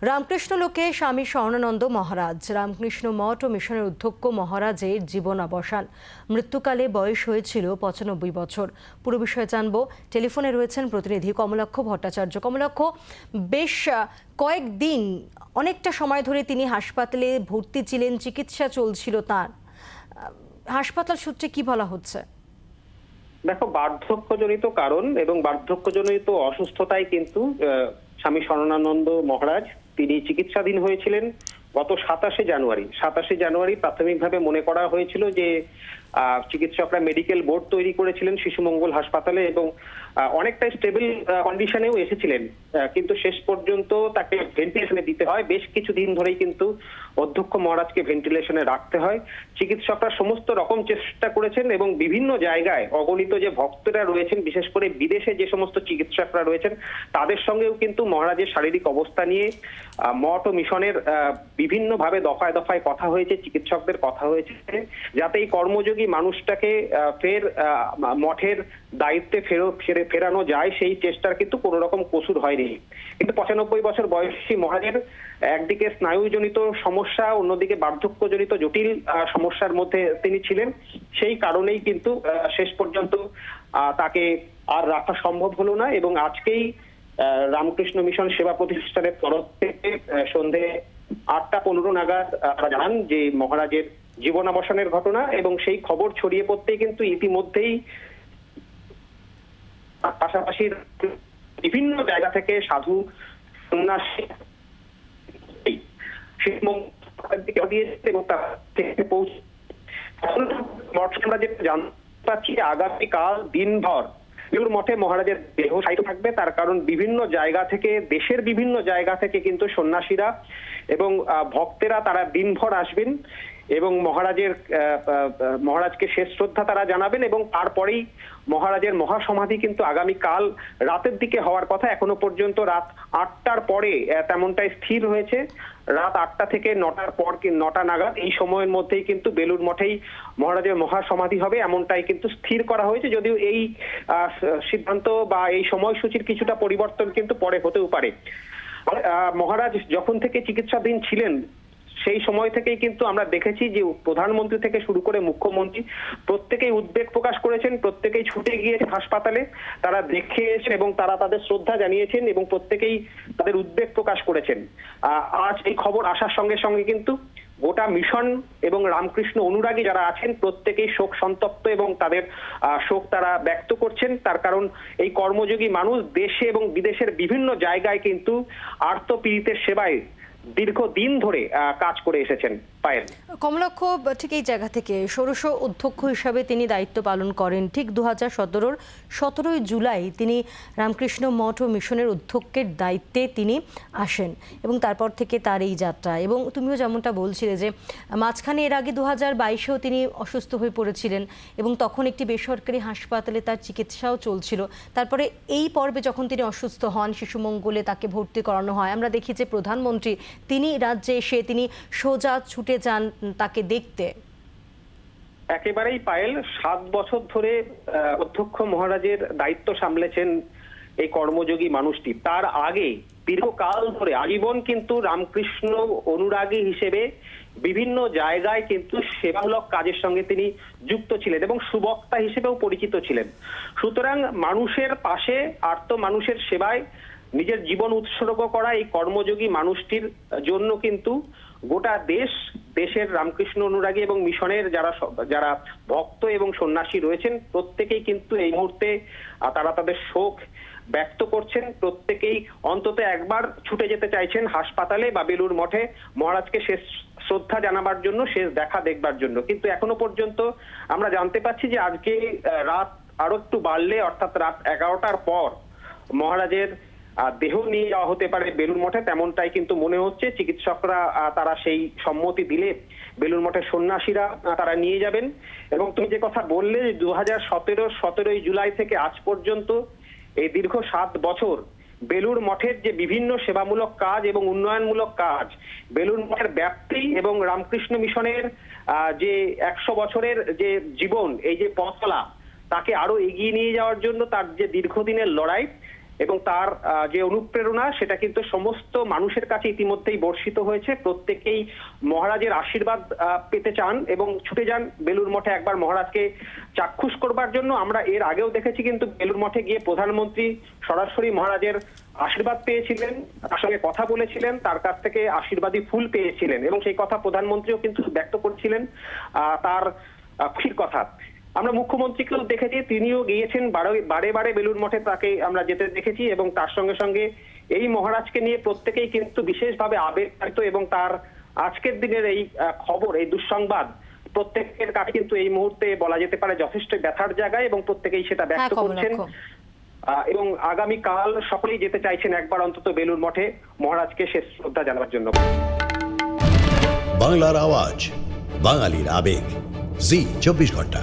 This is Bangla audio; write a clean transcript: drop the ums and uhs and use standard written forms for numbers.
রামকৃষ্ণ লোকে স্বামী স্বর্ণানন্দ মহারাজ রামকৃষ্ণ মঠ ও মিশনের অধ্যক্ষ মহারাজের জীবনাবসান। মৃত্যুকালে বয়স হয়েছিল ৯৫ বছর। পুরো বিষয়ে জানবো, টেলিফোনে রয়েছেন প্রতিনিধি কমলাক্ষ ভট্টাচার্য। কমলাক্ষ, বেশ কয়েকদিন অনেকটা সময় ধরে তিনি হাসপাতালে ভর্তি ছিলেন, চিকিৎসা চলছিল তার। হাসপাতাল সূত্রে কি বলা হচ্ছে? দেখো, বার্ধক্যজনিত কারণ এবং বার্ধক্যজনিত অসুস্থতায় কিন্তু স্বামী স্বর্ণানন্দ মহারাজ তিনি চিকিৎসাধীন হয়েছিলেন গত ২৭শে জানুয়ারি প্রাথমিকভাবে মনে করা হয়েছিল যে চিকিৎসকরা মেডিকেল বোর্ড তৈরি করেছিলেন শিশু মঙ্গল হাসপাতালে এবং অনেকটা স্টেবল কন্ডিশনেও এসেছিলেন, কিন্তু শেষ পর্যন্ত তাকে ভেন্টিলেশনে দিতে হয়। বেশ কিছুদিন ধরেই কিন্তু অধ্যক্ষ মহারাজকে ভেন্টিলেশনে রাখতে হয়। চিকিৎসকরা সমস্ত রকম চেষ্টা করেছেন এবং বিভিন্ন জায়গায় অগণিত যে ভক্তরা রয়েছেন, বিশেষ করে বিদেশে যে সমস্ত চিকিৎসকরা রয়েছেন, তাদের সঙ্গেও কিন্তু মহারাজের শারীরিক অবস্থা নিয়ে মঠ ও মিশনের বিভিন্নভাবে দফায় দফায় কথা হয়েছে, চিকিৎসকদের কথা হয়েছে, যাতে এই কর্মযোগী মানুষটাকে ফের মঠের দায়িত্বে ফেরানো যায়। সেই চেষ্টার কিন্তু কোনো রকম কসুর হয়নি। কিন্তু ৯৫ বছর বয়সী মহারাজের একদিকে স্নায়ুজনিত সমস্যা, অন্যদিকে বার্ধক্যজনিত জটিল সমস্যার মধ্যে তিনি ছিলেন। সেই কারণেই কিন্তু শেষ পর্যন্ত তাকে আর রাখা সম্ভব হলো না এবং আজকেই রামকৃষ্ণ মিশন সেবা প্রতিষ্ঠানের তরফ থেকে সন্ধে ৮টা ১৫ নাগাদ জানান যে মহারাজের জীবনাবসানের ঘটনা, এবং সেই খবর ছড়িয়ে পড়তেই কিন্তু ইতিমধ্যেই পাশাপাশি বিভিন্ন জায়গা থেকে সাধু সন্ন্যাসী আমরা যেটা জানতে পারছি, আগামীকাল দিনভর বেলুড় মঠে মহারাজের দেহ শায়িত থাকবে। তার কারণ বিভিন্ন জায়গা থেকে, দেশের বিভিন্ন জায়গা থেকে কিন্তু সন্ন্যাসীরা এবং ভক্তেরা তারা দিনভর আসবেন এবং মহারাজকে শেষ শ্রদ্ধা তারা জানাবেন এবং তারপরেই মহারাজের মহাসমাধি কিন্তু আগামীকাল রাতের দিকে হওয়ার কথা। এখনো পর্যন্ত রাত ৮টার পরে তেমনটাই স্থির হয়েছে। রাত ৮টা থেকে ৯টার পর ৯টা নাগাদ এই সময়ের মধ্যেই কিন্তু বেলুড় মঠেই মহারাজের মহাসমাধি হবে, এমনটাই কিন্তু স্থির করা হয়েছে। যদিও এই সিদ্ধান্ত বা এই সময়সূচির কিছুটা পরিবর্তন কিন্তু পরে হতেও পারে। মহারাজ যখন থেকে চিকিৎসাধীন ছিলেন সেই সময় থেকেই কিন্তু আমরা দেখেছি যে প্রধানমন্ত্রী থেকে শুরু করে মুখ্যমন্ত্রী প্রত্যেকেই উদ্বেগ প্রকাশ করেছেন, প্রত্যেকেই ছুটে গিয়েছে হাসপাতালে, তারা দেখে এসেছেন এবং তারা তাদের শ্রদ্ধা জানিয়েছেন এবং প্রত্যেকেই তাদের উদ্বেগ প্রকাশ করেছেন। আজ এই খবর আসার সঙ্গে সঙ্গে কিন্তু গোটা মিশন এবং রামকৃষ্ণ অনুরাগী যারা আছেন প্রত্যেকেই শোক সন্তপ্ত এবং তাদের শোক তারা ব্যক্ত করছেন। তার কারণ এই কর্মযোগী মানুষ দেশে এবং বিদেশের বিভিন্ন জায়গায় কিন্তু আর্তপীড়িতের সেবায় দীর্ঘদিন ধরে কাজ করে এসেছেন। পায়েল, কমলাক্ষ, ঠিক এই জায়গা থেকে ষোড়শ অধ্যক্ষ হিসাবে তিনি দায়িত্ব পালন করেন। ঠিক ২০১৭-র ১৭ই জুলাই তিনি রামকৃষ্ণ মঠ ও মিশনের অধ্যক্ষের দায়িত্বে তিনি আসেন এবং তারপর থেকে তার এই যাত্রা। এবং তুমিও যেমনটা বলছিলে যে মাঝখানে এর আগে ২০২২-এও তিনি অসুস্থ হয়ে পড়েছিলেন এবং তখন একটি বেসরকারি হাসপাতালে তার চিকিৎসাও চলছিল। তারপরে এই পর্বে যখন তিনি অসুস্থ হন, শিশু মঙ্গলে তাকে ভর্তি করানো হয়। আমরা দেখি যে প্রধানমন্ত্রী তিনি রাজ্যে এসে তিনি সোজা ছুটে যান তাকে দেখতে। একেবারেই পায়েল, ৭ বছর ধরে অধ্যক্ষ মহারাজের দায়িত্ব সামলেছেন এই কর্মযোগী মানুষটি। তার আগে দীর্ঘকাল ধরে আজীবন কিন্তু রামকৃষ্ণ অনুরাগী হিসেবে বিভিন্ন জায়গায় কিন্তু সেবামূলক কাজের সঙ্গে তিনি যুক্ত ছিলেন এবং সুবক্তা হিসেবেও পরিচিত ছিলেন। সুতরাং মানুষের পাশে, আর্ত মানুষের সেবায় নিজের জীবন উৎসর্গ করা এই কর্মযোগী মানুষটির জন্য কিন্তু গোটা দেশের রামকৃষ্ণ অনুরাগী এবং মিশনের যারা ভক্ত এবং সন্ন্যাসী রয়েছেন প্রত্যেকেই কিন্তু এই মুহূর্তে তারা তাদের শোক ব্যক্ত করছেন। প্রত্যেকেই অন্তত একবার ছুটে যেতে চাইছেন হাসপাতালে বা বেলুড় মঠে মহারাজকে শেষ শ্রদ্ধা জানাবার জন্য, শেষ দেখা দেখবার জন্য। কিন্তু এখনো পর্যন্ত আমরা জানতে পাচ্ছি যে আজকে রাত আরো একটু বাড়লে, অর্থাৎ রাত 11টার পর মহারাজের দেহ নিয়ে যাওয়া হতে পারে বেলুড় মঠে, তেমনটাই কিন্তু মনে হচ্ছে। চিকিৎসকরা তারা সেই সম্মতি দিলে বেলুড় মঠের সন্ন্যাসীরা তারা নিয়ে যাবেন। এবং তুমি যে কথা বললে, ২০১৭-র ১৭ই জুলাই থেকে আজ পর্যন্ত এই দীর্ঘ ৭ বছর বেলুড় মঠের যে বিভিন্ন সেবামূলক কাজ এবং উন্নয়নমূলক কাজ, বেলুড় মঠের ব্যাপ্তি এবং রামকৃষ্ণ মিশনের যে ১০০ বছরের যে জীবন, এই যে পথচলা, তাকে আরো এগিয়ে নিয়ে যাওয়ার জন্য তার যে দীর্ঘদিনের লড়াই এবং তার যে অনুপ্রেরণা সেটা কিন্তু সমস্ত মানুষের কাছে ইতিমধ্যেই বর্ষিত হয়েছে। প্রত্যেকেই মহারাজের আশীর্বাদ পেতে চান এবং ছুটে যান বেলুড় মঠে একবার মহারাজকে চাক্ষুষ করবার জন্য। আমরা এর আগেও দেখেছি কিন্তু বেলুড় মঠে গিয়ে প্রধানমন্ত্রী সরাসরি মহারাজের আশীর্বাদ পেয়েছিলেন, তার সঙ্গে কথা বলেছিলেন, তার কাছ থেকে আশীর্বাদী ফুল পেয়েছিলেন এবং সেই কথা প্রধানমন্ত্রীও কিন্তু ব্যক্ত করছিলেন তার খুশির কথা। আমরা মুখ্যমন্ত্রীকেও দেখেছি, তিনিও গিয়েছেন বারে বারে বেলুড় মঠে, তাকে আমরা যেতে দেখেছি এবং তার সঙ্গে সঙ্গে এই মহারাজকে নিয়ে প্রত্যেকেই কিন্তু বিশেষভাবে আবেগপ্রাপ্ত এবং তার আজকের দিনের এই খবর, এই দুঃসংবাদ প্রত্যেকের কাছে কিন্তু এই মুহূর্তে বলা যেতে পারে যথেষ্ট ব্যথার জায়গায় এবং প্রত্যেকেই সেটা ব্যক্ত করছেন। এবং আগামী কাল সকলেই যেতে চাইছেন একবার অন্তত বেলুড় মঠে মহারাজকে শেষ শ্রদ্ধা জানাবার জন্য। বাংলার আওয়াজ, বাঙালির আবেগ, জি 24 ঘন্টা।